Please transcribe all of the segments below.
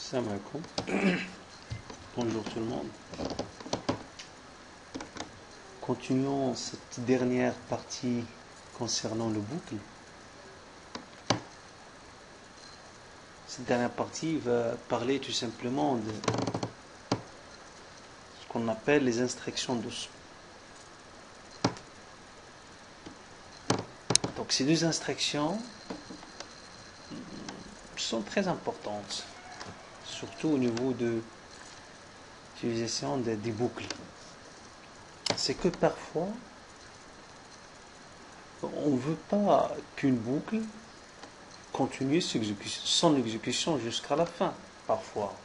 Salam alaikum. Bonjour tout le monde. Continuons cette dernière partie concernant le boucle. Cette dernière partie va parler tout simplement de ce qu'on appelle les instructions de son. Donc ces deux instructions sont très importantes, surtout au niveau de l'utilisation des boucles. C'est que parfois on ne veut pas qu'une boucle continue son exécution jusqu'à la fin, parfois.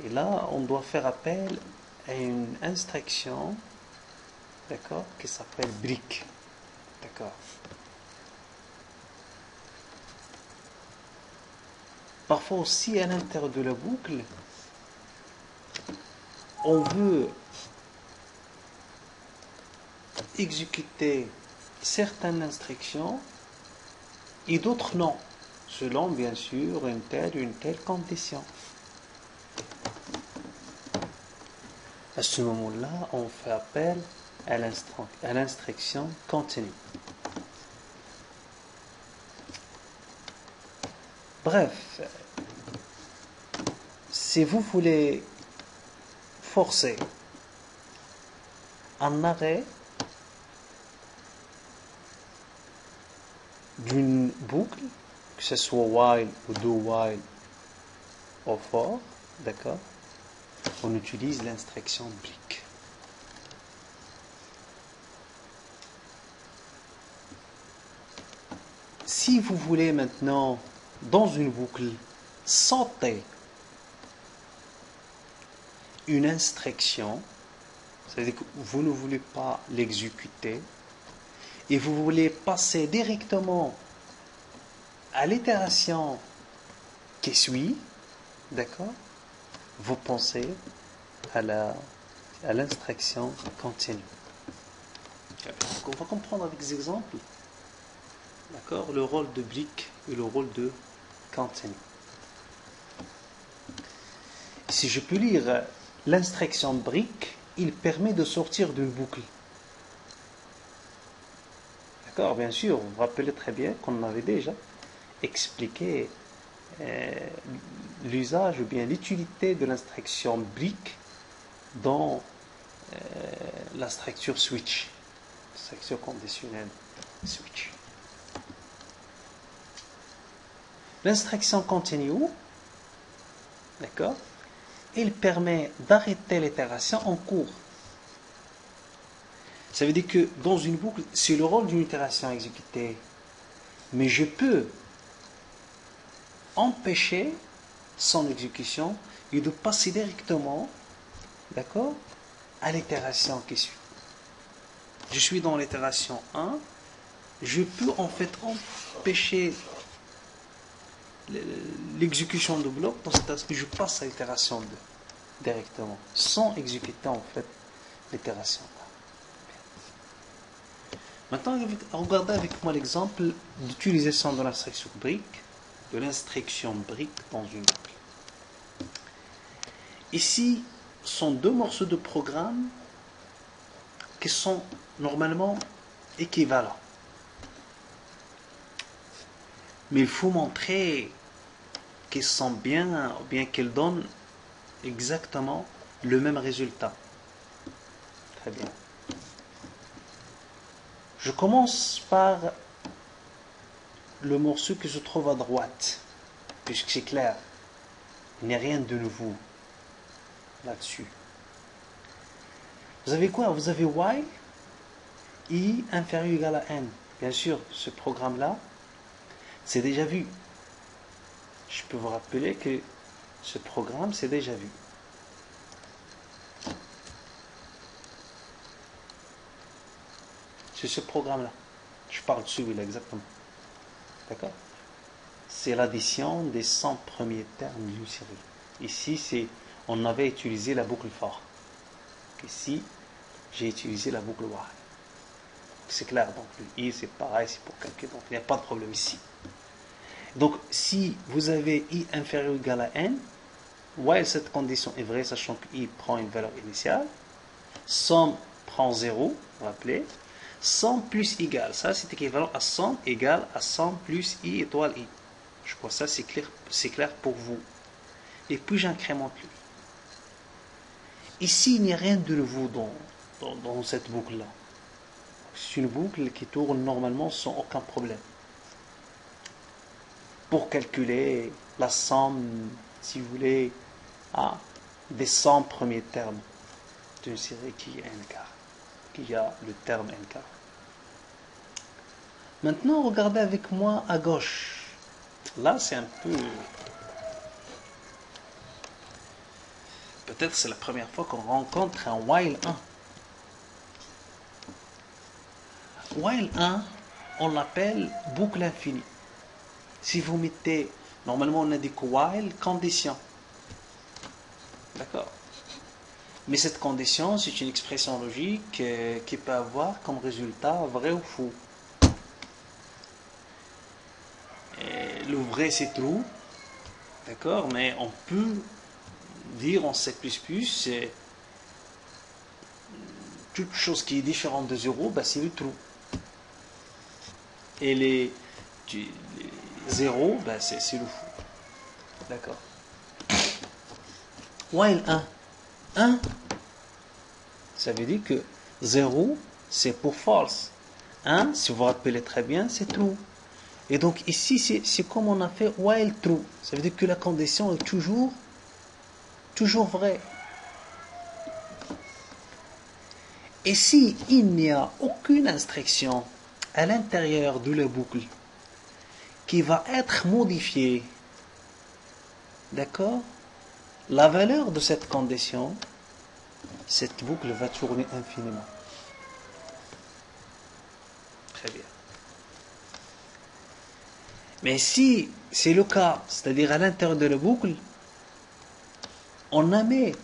Et là, on doit faire appel à une instruction, d'accord, qui s'appelle break, d'accord. Parfois aussi, à l'intérieur de la boucle, on veut exécuter certaines instructions et d'autres non, selon bien sûr une telle condition. À ce moment-là, on fait appel à l'instruction continue. Bref, si vous voulez forcer un arrêt d'une boucle, que ce soit while ou do while ou for, d'accord, on utilise l'instruction break. Si vous voulez maintenant, dans une boucle, sauter une instruction, c'est-à-dire que vous ne voulez pas l'exécuter, et vous voulez passer directement à l'itération qui suit, d'accord, vous pensez à l'instruction continue. Donc on va comprendre avec des exemples, d'accord, le rôle de break et le rôle de continue. Si je peux lire l'instruction break, il permet de sortir d'une boucle. D'accord, bien sûr, vous vous rappelez très bien qu'on avait déjà expliqué l'usage ou bien l'utilité de l'instruction break dans la structure switch, structure conditionnelle switch. L'instruction continue, d'accord, il permet d'arrêter l'itération en cours. Ça veut dire que dans une boucle, c'est le rôle d'une itération exécutée, mais je peux empêcher son exécution et de passer directement, d'accord, à l'itération qui suit. Je suis dans l'itération 1, je peux en fait empêcher l'exécution de bloc dans cette aspect, je passe à l'itération 2 directement, sans exécuter en fait l'itération 1. Maintenant, regardez avec moi l'exemple d'utilisation de l'instruction break, dans une boucle. Ici, sont deux morceaux de programme qui sont normalement équivalents. Mais il faut montrer qu'ils sont bien qu'ils donnent exactement le même résultat. Très bien. Je commence par le morceau qui se trouve à droite, puisque c'est clair, il n'y a rien de nouveau là-dessus. Vous avez quoi? Vous avez while i inférieur ou égal à n. Bien sûr, ce programme-là, c'est déjà vu. Je peux vous rappeler que ce programme, c'est déjà vu. C'est ce programme-là. Je parle dessus, là, exactement. D'accord? C'est l'addition des 100 premiers termes d'une série. Ici, on avait utilisé la boucle for. Ici, j'ai utilisé la boucle while. C'est clair, donc le i, c'est pareil, c'est pour calculer, donc il n'y a pas de problème ici. Donc, si vous avez i inférieur ou égal à n, while cette condition est vraie, sachant que i prend une valeur initiale, somme prend 0, rappelez, somme plus égal, ça c'est équivalent à somme égale à somme plus i étoile i. Je crois que ça c'est clair pour vous. Et puis j'incrémente lui. Ici, il n'y a rien de nouveau dans cette boucle-là. C'est une boucle qui tourne normalement sans aucun problème. Pour calculer la somme, si vous voulez, des 100 premiers termes d'une série qui est n quart, qui a le terme n quart. Maintenant, regardez avec moi à gauche. Là, c'est un peu... Peut-être c'est la première fois qu'on rencontre un while 1. While 1, on l'appelle boucle infinie. Si vous mettez, normalement on indique while condition. D'accord. Mais cette condition, c'est une expression logique qui peut avoir comme résultat vrai ou faux. Et le vrai c'est true. D'accord, mais on peut dire en C++, c'est toute chose qui est différente de 0, bah c'est le true. Et les 0, bah c'est le faux. D'accord. While 1. 1, ça veut dire que 0, c'est pour false. 1, si vous vous rappelez très bien, c'est true. Et donc ici, c'est comme on a fait while true. Ça veut dire que la condition est toujours vraie. Et si il n'y a aucune instruction à l'intérieur de la boucle qui va être modifiée, d'accord, la valeur de cette condition, cette boucle va tourner infiniment. Très bien. Mais si c'est le cas, c'est-à-dire à l'intérieur de la boucle, on met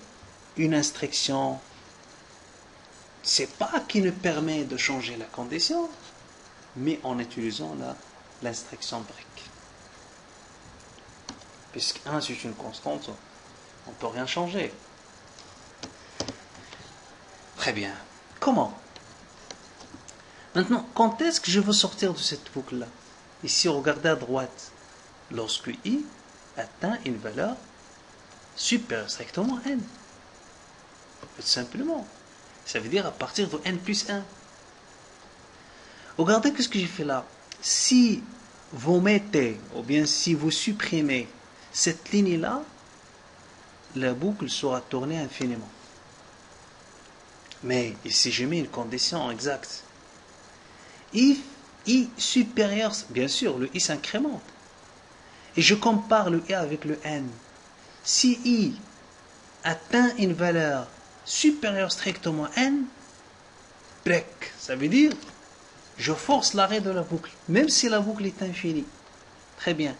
une instruction, c'est pas qui nous permet de changer la condition, mais en utilisant l'instruction break. Puisque 1 c'est une constante, on ne peut rien changer. Très bien. Comment? Maintenant, quand est-ce que je veux sortir de cette boucle-là? Ici, regardez à droite. Lorsque i atteint une valeur supérieure strictement à n. Tout simplement. Ça veut dire à partir de n plus 1. Regardez ce que j'ai fait là. Si vous mettez, ou bien si vous supprimez cette ligne-là, la boucle sera tournée infiniment. Mais ici, je mets une condition exacte. If i supérieur, bien sûr, le i s'incrémente. Et je compare le i avec le n. Si i atteint une valeur supérieure strictement à n, break. Ça veut dire, je force l'arrêt de la boucle, même si la boucle est infinie. Très bien.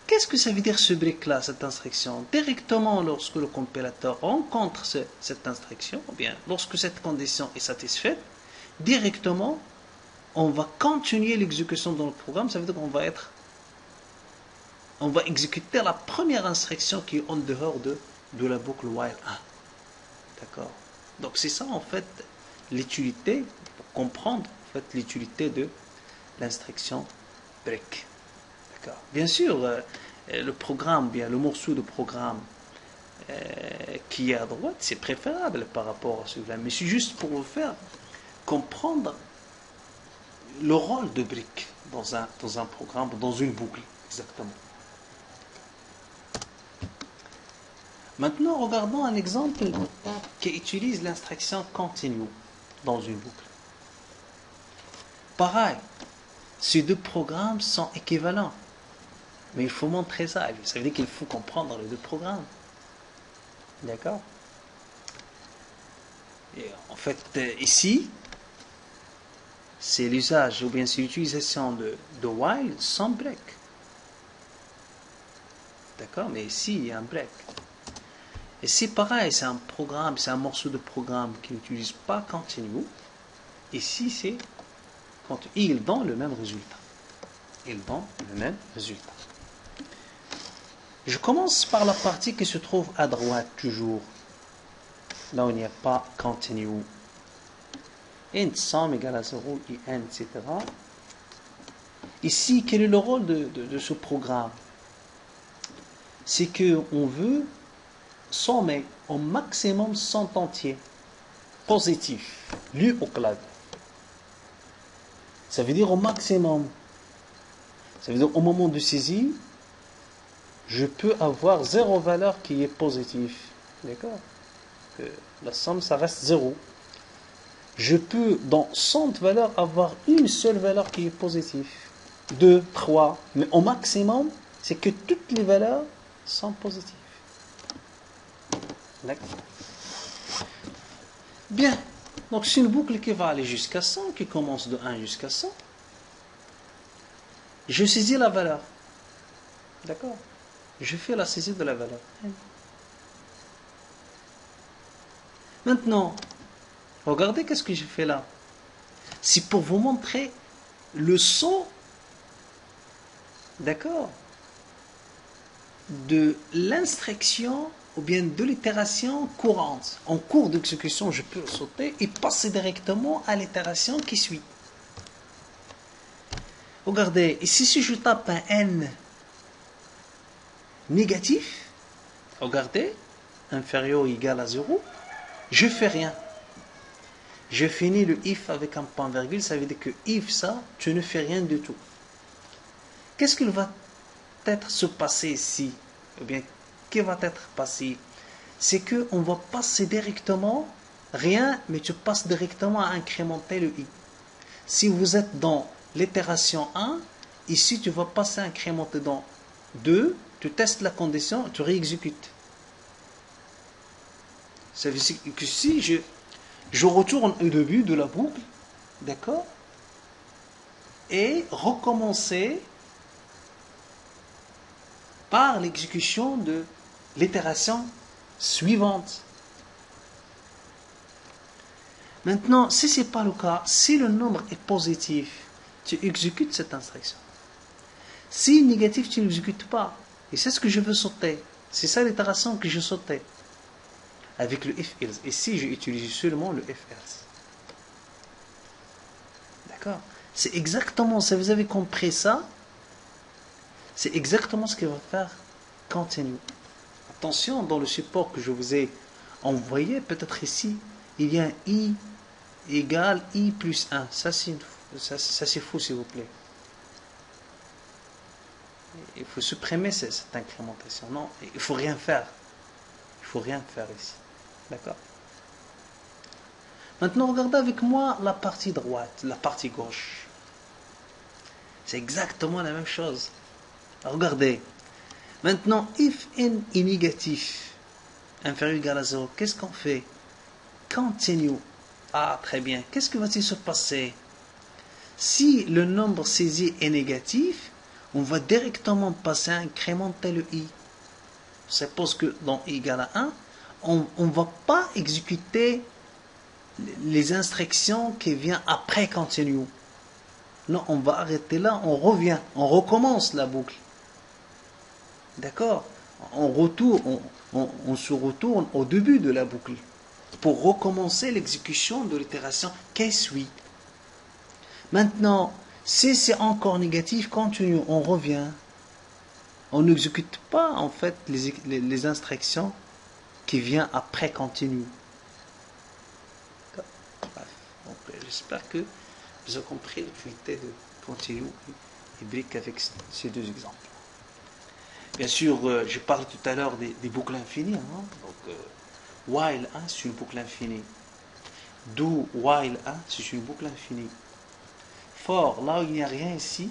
Qu'est-ce que ça veut dire ce break-là, cette instruction? Directement, lorsque le compilateur rencontre cette instruction, ou bien lorsque cette condition est satisfaite, directement, on va continuer l'exécution dans le programme. Ça veut dire qu'on va exécuter la première instruction qui est en dehors de la boucle while 1. D'accord? Donc c'est ça en fait l'utilité, pour comprendre en fait l'utilité de l'instruction break. D'accord? Bien sûr, le programme, bien le morceau de programme qui est à droite, c'est préférable par rapport à celui-là, mais c'est juste pour vous faire comprendre le rôle de break dans un programme, dans une boucle, exactement. Maintenant, regardons un exemple qui utilise l'instruction continue dans une boucle. Pareil, ces deux programmes sont équivalents. Mais il faut montrer ça. Ça veut dire qu'il faut comprendre les deux programmes. D'accord? Et en fait, ici, c'est l'usage, ou bien c'est l'utilisation de while sans break. D'accord? Mais ici, il y a un break. Et c'est pareil, c'est un programme, c'est un morceau de programme qui n'utilise pas continue. Ici, c'est quand il donne le même résultat. Il donne le même résultat. Je commence par la partie qui se trouve à droite, toujours. Là où il n'y a pas continue. Int somme égale à 0, in, etc. Ici, quel est le rôle de ce programme? C'est qu'on veut sommer au maximum 100 entiers positifs, lus au clavier. Ça veut dire au maximum. Ça veut dire au moment de saisie, je peux avoir 0 valeur qui est positive. D'accord? La somme, ça reste 0. Je peux, dans 100 valeurs, avoir une seule valeur qui est positive. 2, 3. Mais au maximum, c'est que toutes les valeurs sont positives. D'accord? Bien. Donc, c'est une boucle qui va aller jusqu'à 100, qui commence de 1 jusqu'à 100. Je saisis la valeur. D'accord? Je fais la saisie de la valeur. Maintenant, regardez qu'est-ce que j'ai fait là. C'est pour vous montrer le saut, d'accord, de l'instruction ou bien de l'itération courante. En cours d'exécution, je peux sauter et passer directement à l'itération qui suit. Regardez, ici si je tape un n négatif, regardez, inférieur ou égal à 0, je fais rien. Je finis le if avec un point virgule, ça veut dire que if ça, tu ne fais rien du tout. Qu'est-ce qu'il va être se passer ici? Ou bien, qui va être passé? C'est qu'on va passer directement, rien, mais tu passes directement à incrémenter le i. Si vous êtes dans l'itération 1, ici tu vas passer à incrémenter dans 2, tu testes la condition, tu réexécutes. Ça veut dire que si je retourne au début de la boucle, d'accord, et recommencer par l'exécution de l'itération suivante. Maintenant, si ce n'est pas le cas, si le nombre est positif, tu exécutes cette instruction. Si négatif, tu n'exécutes pas. Et c'est ce que je veux sauter. C'est ça l'itération que je sautais. Avec le if else. Ici, j'ai utilisé seulement le if else. D'accord? C'est exactement, si vous avez compris ça, c'est exactement ce qu'il va faire continue. Attention, dans le support que je vous ai envoyé, peut-être ici, il y a un i égale i plus 1. Ça, c'est faux, s'il vous plaît. Il faut supprimer cette incrémentation. Non, il ne faut rien faire. Il ne faut rien faire ici. D'accord? Maintenant, regardez avec moi la partie droite, la partie gauche. C'est exactement la même chose. Regardez. Maintenant, if n est négatif, inférieur ou égal à 0, qu'est-ce qu'on fait? Continue. Ah, très bien. Qu'est-ce qui va-t-il se passer? Si le nombre saisi est négatif, on va directement passer à incrémenter le i. On suppose que dans i égale à 1, on ne va pas exécuter les instructions qui viennent après continue. Non, on va arrêter là, on revient, on recommence la boucle. D'accord? On se retourne au début de la boucle pour recommencer l'exécution de l'itération qui suit. Maintenant, si c'est encore négatif, continue, on revient. On n'exécute pas en fait les instructions qui viennent après continue. J'espère que vous avez compris l'utilité de continue et brique avec ces deux exemples. Bien sûr, je parle tout à l'heure des boucles infinies. Hein? Donc, while 1, c'est une boucle infinie. Do while 1, c'est une boucle infinie. For, là où il n'y a rien ici,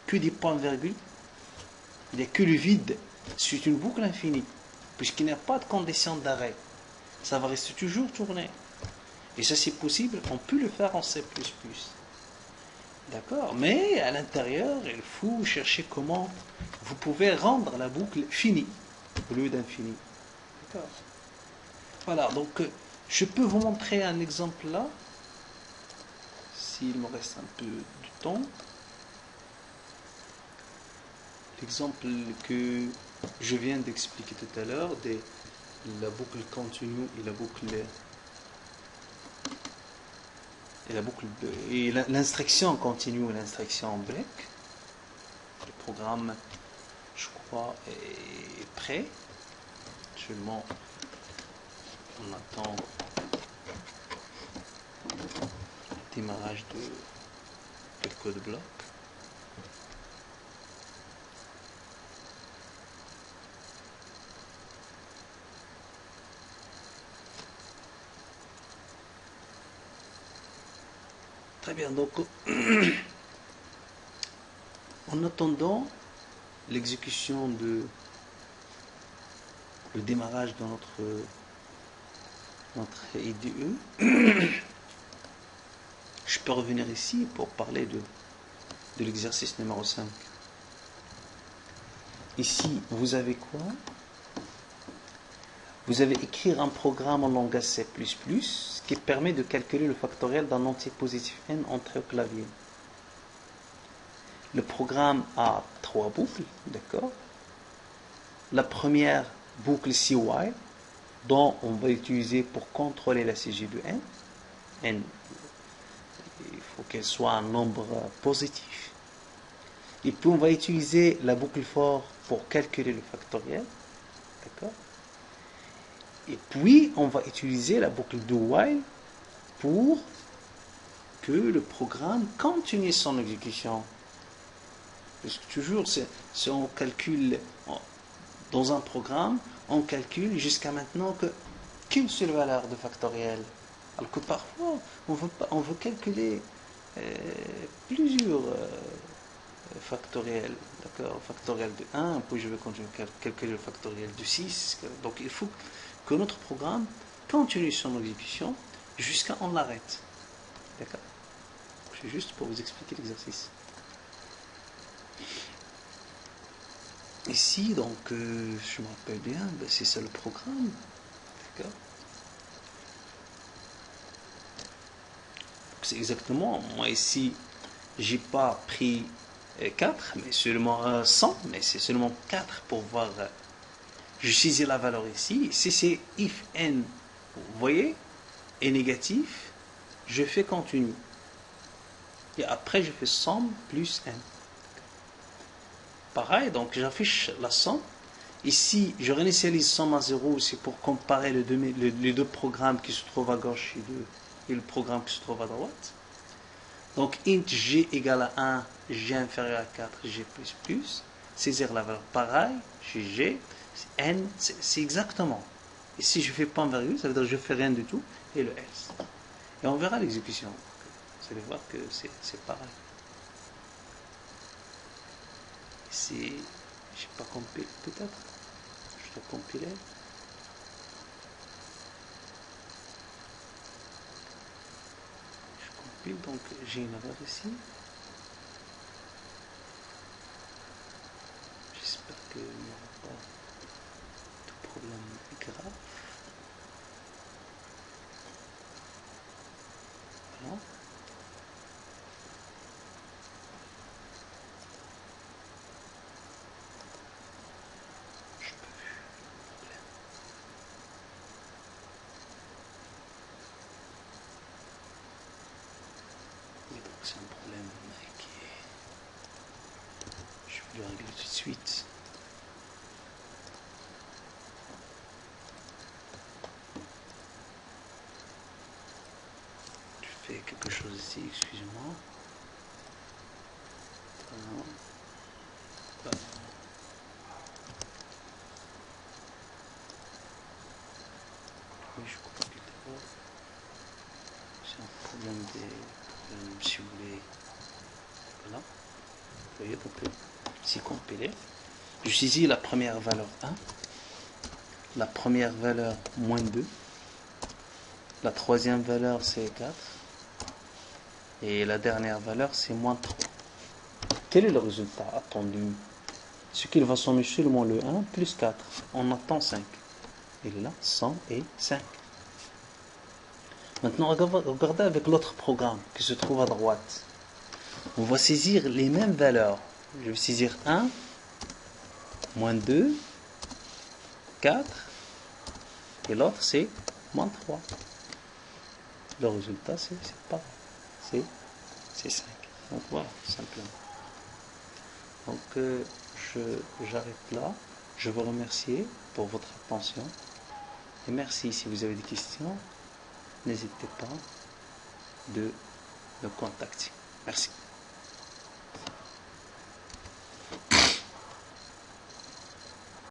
que des points-virgules, il n'y a que le vide, c'est une boucle infinie. Puisqu'il n'y a pas de condition d'arrêt. Ça va rester toujours tourné. Et ça, c'est possible, on peut le faire en C++. D'accord? Mais à l'intérieur, il faut chercher comment vous pouvez rendre la boucle finie au lieu d'infini. D'accord? Voilà, donc je peux vous montrer un exemple là, s'il me reste un peu de temps. L'exemple que je viens d'expliquer tout à l'heure la boucle continue et l'instruction continue et l'instruction break. Le programme, je crois, est prêt. Actuellement, on attend le démarrage de code bloc. Très bien, donc en attendant l'exécution le démarrage de notre IDE, je peux revenir ici pour parler de l'exercice numéro 5. Ici, vous avez quoi? Vous avez écrire un programme en langage C++ qui permet de calculer le factoriel d'un entier positif n entré au clavier. Le programme a 3 boucles, d'accord? La première boucle CY, dont on va utiliser pour contrôler la CG de n. N, il faut qu'elle soit un nombre positif. Et puis on va utiliser la boucle for pour calculer le factoriel, d'accord? Et puis, on va utiliser la boucle do while pour que le programme continue son exécution. Parce que toujours, si on calcule dans un programme, on calcule jusqu'à maintenant qu'une seule valeur de factoriel. Alors que parfois, on veut calculer plusieurs factoriels. D'accord? Factoriel de 1, puis je vais continuer à calculer le factoriel de 6. Donc, il faut que notre programme continue son exécution jusqu'à on l'arrête. D'accord? C'est juste pour vous expliquer l'exercice. Ici, donc, je me rappelle bien, c'est ça le programme. D'accord? C'est exactement, moi ici, j'ai pas pris 4, mais seulement 100, mais c'est seulement 4 pour voir. Je saisis la valeur ici. Si c'est if n, vous voyez, est négatif, je fais continue. Et après, je fais somme plus n. Pareil, donc j'affiche la somme. Ici, je réinitialise somme à 0, c'est pour comparer les deux programmes qui se trouvent à gauche et le programme qui se trouve à droite. Donc, int g égale à 1, g inférieur à 4, g plus plus. Saisir la valeur pareil, chez g. N, c'est exactement. Et si je fais point virgule, ça veut dire que je fais rien du tout, et le else. Et on verra l'exécution. Vous allez voir que c'est pareil. Ici, je n'ai pas compilé, peut-être. Je dois compiler. Je compile, donc j'ai une erreur ici. J'espère qu'il n'y aura pas problème grave. Voilà. Je peux plus. Mais donc c'est un problème qui est... Je vais le régler tout de suite. Quelque chose ici, excusez-moi. Oui, je crois que d'abord, c'est un problème si vous voulez. Voilà. Vous voyez, donc, c'est compilé. Je saisis la première valeur 1, la première valeur moins 2, la troisième valeur c'est 4. Et la dernière valeur, c'est moins 3. Quel est le résultat attendu? Ce qu'il va sommer seulement le 1 plus 4. On attend 5. Et là, 100 et 5. Maintenant, regardez avec l'autre programme qui se trouve à droite. On va saisir les mêmes valeurs. Je vais saisir 1, moins 2, 4 et l'autre c'est moins 3. Le résultat c'est pas c'est 5. Donc voilà, simplement. Donc j'arrête là. Je vous remercie pour votre attention et merci. Si vous avez des questions, n'hésitez pas de me contacter. Merci.